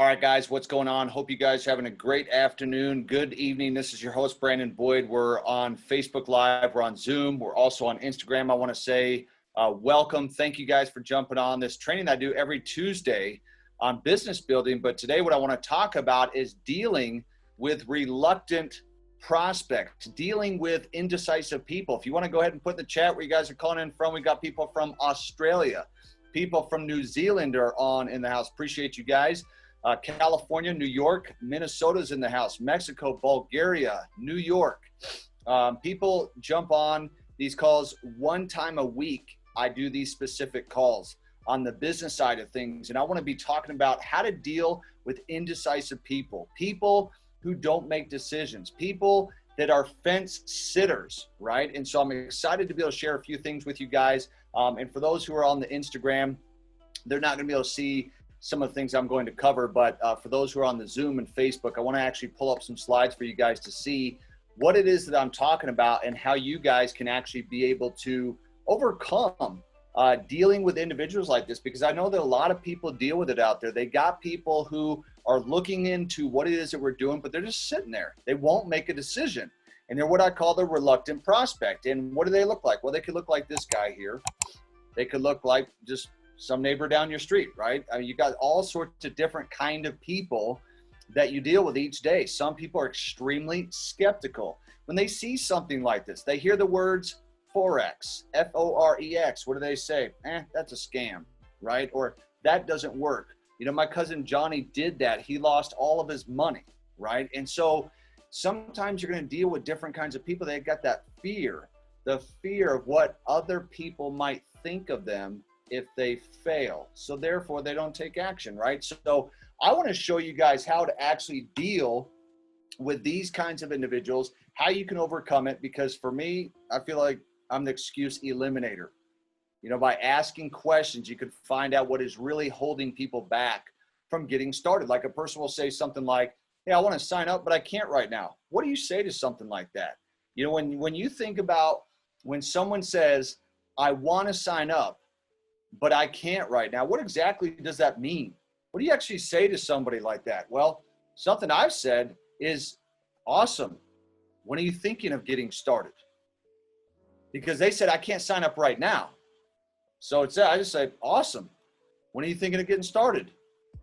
All right, guys, what's going on? Hope you guys are having a great afternoon. Good evening. This is your host, Brandon Boyd. We're on Facebook Live. We're on Zoom. We're also on Instagram. I want to say welcome. Thank you guys for jumping on this training that I do every Tuesday on business building. But today what I want to talk about is dealing with reluctant prospects, dealing with indecisive people. If you want to go ahead and put in the chat where you guys are calling in from, we got people from Australia, people from New Zealand are on in the house. Appreciate you guys. California, New York, Minnesota's in the house, Mexico, Bulgaria, New York. People jump on these calls one time a week. I do these specific calls on the business side of things. And I want to be talking about how to deal with indecisive people, people who don't make decisions, people that are fence sitters, right? And so I'm excited to be able to share a few things with you guys. And for those who are on the Instagram, they're not going to be able to see some of the things I'm going to cover, but for those who are on the Zoom and Facebook, I want to actually pull up some slides for you guys to see what it is that I'm talking about and how you guys can actually be able to overcome dealing with individuals like this, because I know that a lot of people deal with it out there. They got people who are looking into what it is that we're doing, but they're just sitting there. They won't make a decision. And they're what I call the reluctant prospect. And what do they look like? Well, they could look like this guy here. They could look like just some neighbor down your street, right? I mean, you got all sorts of different kind of people that you deal with each day. Some people are extremely skeptical. When they see something like this, they hear the words Forex, F-O-R-E-X. What do they say? That's a scam, right? Or that doesn't work. You know, my cousin Johnny did that. He lost all of his money, right? And so sometimes you're going to deal with different kinds of people. They've got that fear, the fear of what other people might think of them if they fail. So therefore they don't take action, right? So I want to show you guys how to actually deal with these kinds of individuals, how you can overcome it, because for me, I feel like I'm the excuse eliminator. You know, by asking questions, you could find out what is really holding people back from getting started. Like a person will say something like, hey, I want to sign up, but I can't right now. What do you say to something like that? You know, when you think about when someone says, I want to sign up, but I can't right now, what exactly does that mean? What do you actually say to somebody like that? Well, something I've said is, awesome. When are you thinking of getting started? Because they said, I can't sign up right now. So I just say, awesome. When are you thinking of getting started?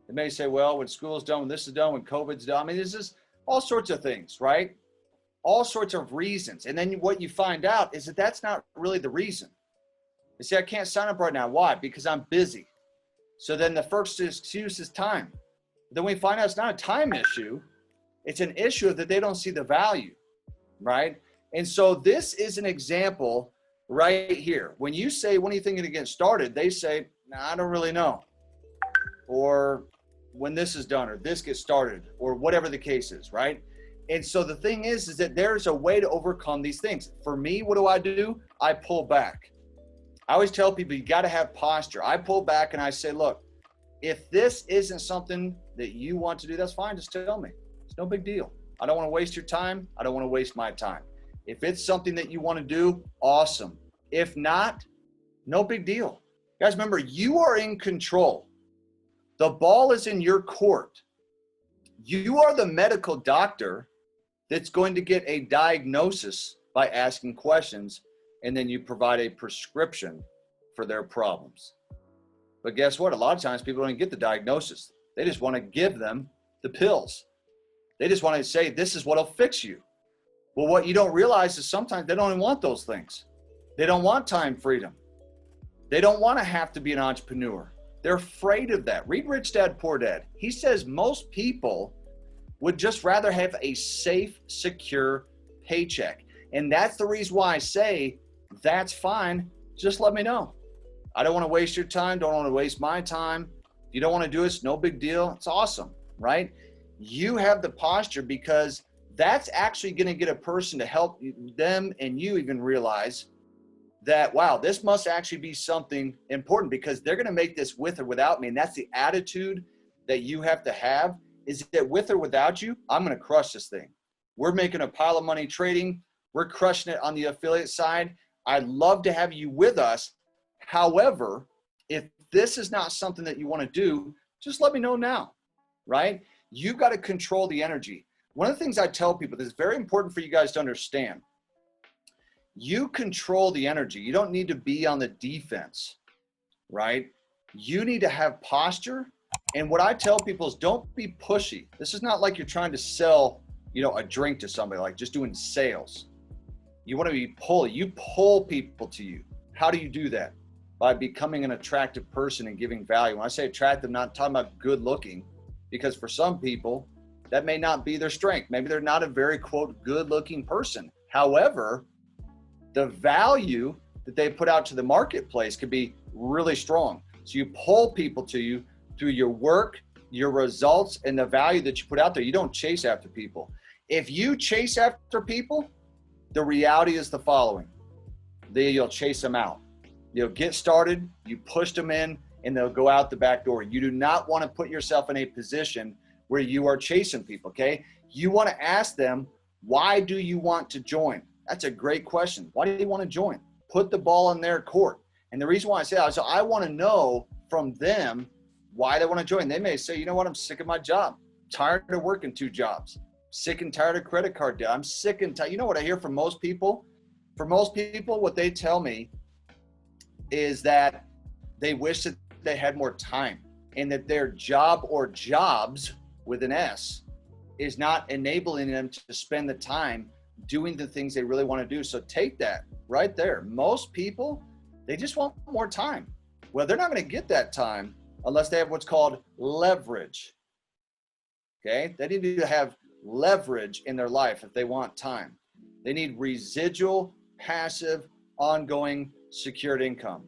They may say, well, when school's done, when this is done, when COVID's done. I mean, this is all sorts of things, right? All sorts of reasons. And then what you find out is that that's not really the reason. They say, I can't sign up right now. Why? Because I'm busy. So then the first excuse is time. Then we find out it's not a time issue. It's an issue that they don't see the value, right? And so this is an example right here. When you say, when are you thinking of getting started? They say, nah, I don't really know. Or when this is done, or this gets started, or whatever the case is, right? And so the thing is that there's a way to overcome these things. For me, what do? I pull back. I always tell people you got to have posture. I pull back and I say, look, if this isn't something that you want to do, that's fine. Just tell me. It's no big deal. I don't want to waste your time. I don't want to waste my time. If it's something that you want to do, awesome. If not, no big deal. Guys, remember, you are in control. The ball is in your court. You are the medical doctor that's going to get a diagnosis by asking questions, and then you provide a prescription for their problems. But guess what? A lot of times people don't get the diagnosis. They just want to give them the pills. They just want to say, this is what'll fix you. Well, what you don't realize is sometimes they don't even want those things. They don't want time freedom. They don't want to have to be an entrepreneur. They're afraid of that. Read Rich Dad, Poor Dad. He says most people would just rather have a safe, secure paycheck. And that's the reason why I say, that's fine. Just let me know. I don't want to waste your time. Don't want to waste my time. If you don't want to do it, it's no big deal. It's awesome, right? You have the posture, because that's actually going to get a person to help them and you even realize that, wow, this must actually be something important, because they're going to make this with or without me. And that's the attitude that you have to have, is that with or without you, I'm going to crush this thing. We're making a pile of money trading. We're crushing it on the affiliate side. I'd love to have you with us. However, if this is not something that you want to do, just let me know now. right? You've got to control the energy. One of the things I tell people that's very important for you guys to understand, you control the energy. You don't need to be on the defense, right? You need to have posture. And what I tell people is don't be pushy. This is not like you're trying to sell, a drink to somebody, like just doing sales. You want to be pulley. You pull people to you. How do you do that? By becoming an attractive person and giving value. When I say attractive, I'm not talking about good looking, because for some people, that may not be their strength. Maybe they're not a very, quote, good looking person. However, the value that they put out to the marketplace could be really strong. So you pull people to you through your work, your results, and the value that you put out there. You don't chase after people. If you chase after people, the reality is the following. You'll chase them out. You'll get started, you push them in, and they'll go out the back door. You do not want to put yourself in a position where you are chasing people, okay? You want to ask them, why do you want to join? That's a great question. Why do you want to join? Put the ball in their court. And the reason why I say that is I want to know from them why they want to join. They may say, you know what, I'm sick of my job. Tired of working 2 jobs. Sick and tired of credit card debt. I'm sick and tired. You know what I hear from most people? For most people, what they tell me is that they wish that they had more time and that their job or jobs with an S is not enabling them to spend the time doing the things they really want to do. So take that right there. Most people, they just want more time. Well, they're not going to get that time unless they have what's called leverage. Okay? They need to have leverage in their life if they want time. They need residual, passive, ongoing, secured income.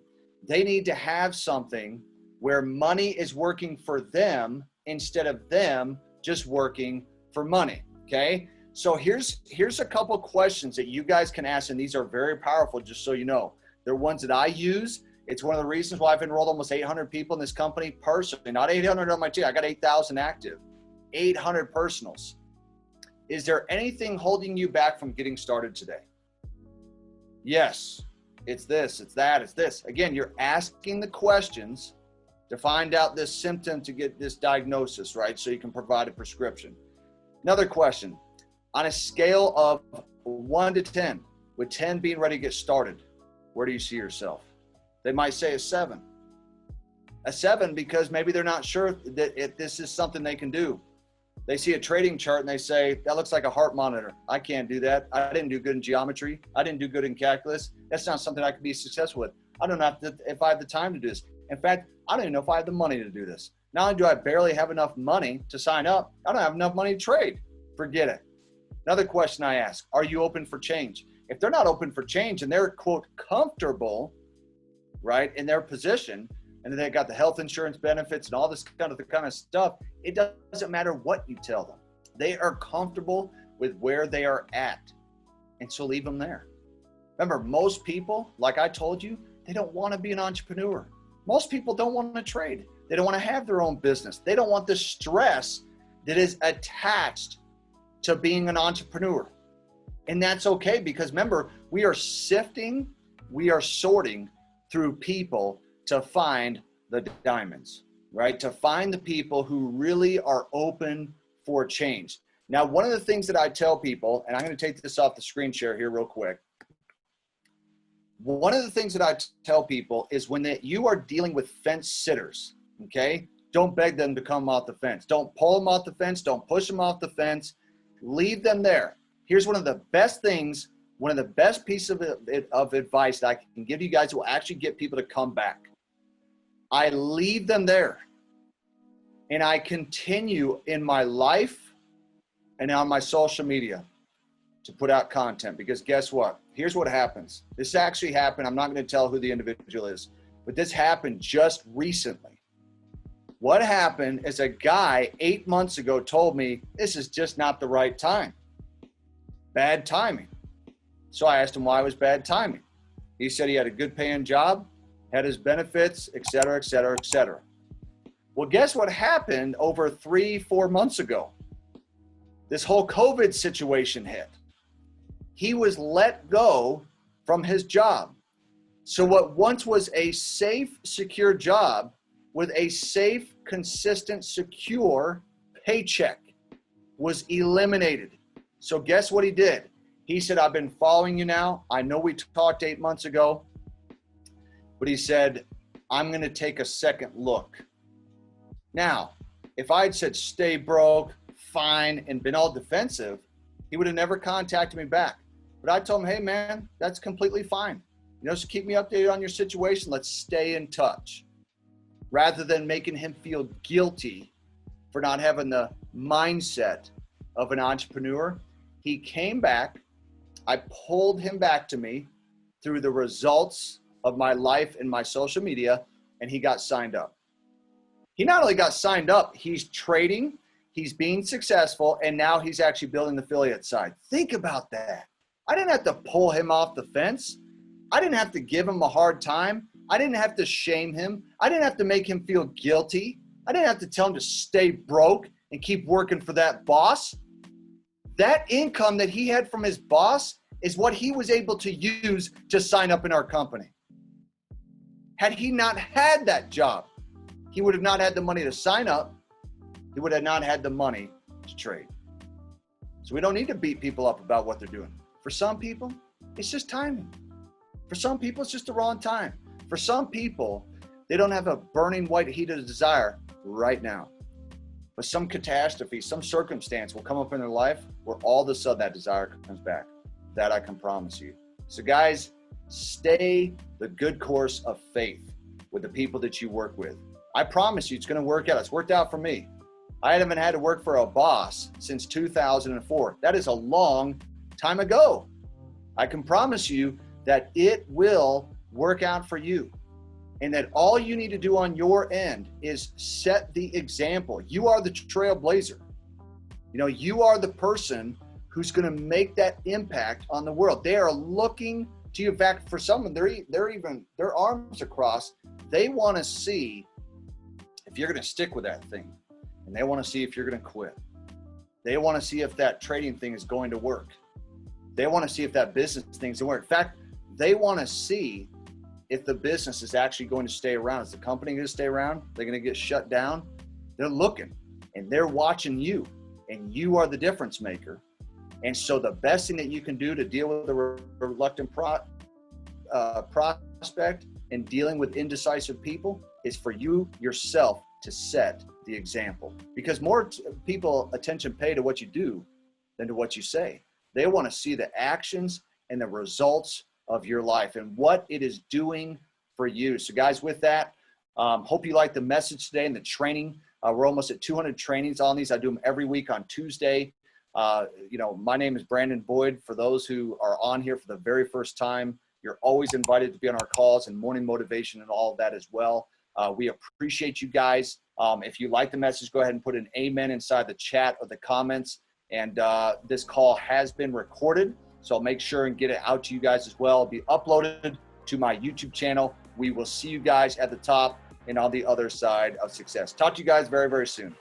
They need to have something where money is working for them instead of them just working for money. Okay? So here's a couple questions that you guys can ask, and these are very powerful, just so you know. They're ones that I use. It's one of the reasons why I've enrolled almost 800 people in this company personally, not 800 on my team. I got 8,000 active, 800 personals. Is there anything holding you back from getting started today? Yes, it's this, it's that, it's this. Again, you're asking the questions to find out this symptom, to get this diagnosis, right? So you can provide a prescription. Another question, on a scale of 1 to 10, with 10 being ready to get started, where do you see yourself? They might say a 7. A 7 because maybe they're not sure that this is something they can do. They see a trading chart and they say, that looks like a heart monitor. I can't do that. I didn't do good in geometry. I didn't do good in calculus. That's not something I could be successful with. I don't know if I have the time to do this. In fact, I don't even know if I have the money to do this. Not only do I barely have enough money to sign up, I don't have enough money to trade. Forget it. Another question I ask, are you open for change? If they're not open for change and they're, quote, comfortable, right, in their position, and they got the health insurance benefits and all this kind of stuff, it doesn't matter what you tell them. They are comfortable with where they are at. And so leave them there. Remember, most people, like I told you, they don't want to be an entrepreneur. Most people don't want to trade. They don't want to have their own business. They don't want the stress that is attached to being an entrepreneur. And that's okay, because remember, we are sifting, we are sorting through people to find the diamonds, right? To find the people who really are open for change. Now, one of the things that I tell people, and I'm going to take this off the screen share here real quick. One of the things that I tell people is when you are dealing with fence sitters, okay? Don't beg them to come off the fence. Don't pull them off the fence. Don't push them off the fence. Leave them there. Here's one of the best things, one of the best pieces of advice that I can give you guys that will actually get people to come back. I leave them there and I continue in my life and on my social media to put out content, because guess what? Here's what happens. This actually happened. I'm not going to tell who the individual is, but this happened just recently. What happened is a guy 8 months ago told me, this is just not the right time. Bad timing. So I asked him why it was bad timing. He said he had a good paying job, had his benefits, et cetera, et cetera, et cetera. Well, guess what happened over 3-4 months ago? This whole COVID situation hit. He was let go from his job. So what once was a safe, secure job with a safe, consistent, secure paycheck was eliminated. So guess what he did? He said, I've been following you now. I know we talked 8 months ago, but he said, I'm going to take a second look. Now, if I had said stay broke, fine, and been all defensive, he would have never contacted me back. But I told him, hey man, that's completely fine. Just keep me updated on your situation. Let's stay in touch. Rather than making him feel guilty for not having the mindset of an entrepreneur, he came back. I pulled him back to me through the results of my life and my social media, and he got signed up. He not only got signed up, he's trading, he's being successful, and now he's actually building the affiliate side. Think about that. I didn't have to pull him off the fence. I didn't have to give him a hard time. I didn't have to shame him. I didn't have to make him feel guilty. I didn't have to tell him to stay broke and keep working for that boss. That income that he had from his boss is what he was able to use to sign up in our company. Had he not had that job, he would have not had the money to sign up. He would have not had the money to trade. So we don't need to beat people up about what they're doing. For some people, it's just timing. For some people, it's just the wrong time. For some people, they don't have a burning white heat of desire right now. But some catastrophe, some circumstance will come up in their life where all of a sudden that desire comes back. That I can promise you. So guys, stay the good course of faith with the people that you work with. I promise you it's going to work out. It's worked out for me. I haven't had to work for a boss since 2004. That is a long time ago. I can promise you that it will work out for you, and that all you need to do on your end is set the example. You are the trailblazer. You are the person who's going to make that impact on the world. They are looking to you. Back for someone, they're even their arms across. They want to see if you're going to stick with that thing, and they want to see if you're going to quit. They want to see if that trading thing is going to work. They want to see if that business thing is going to work. In fact, they want to see if the business is actually going to stay around. Is the company going to stay around? They're going to get shut down? They're looking, and they're watching you, and you are the difference maker. And so the best thing that you can do to deal with a reluctant prospect and dealing with indecisive people is for you yourself to set the example. Because more people attention pay to what you do than to what you say. They want to see the actions and the results of your life and what it is doing for you. So guys, with that, hope you like the message today and the training. We're almost at 200 trainings on these. I do them every week on Tuesday. My name is Brandon Boyd. For those who are on here for the very first time, you're always invited to be on our calls and morning motivation and all of that as well. We appreciate you guys. If you like the message, go ahead and put an amen inside the chat or the comments. And this call has been recorded, so I'll make sure and get it out to you guys as well. It'll be uploaded to my YouTube channel. We will see you guys at the top and on the other side of success. Talk to you guys very, very soon.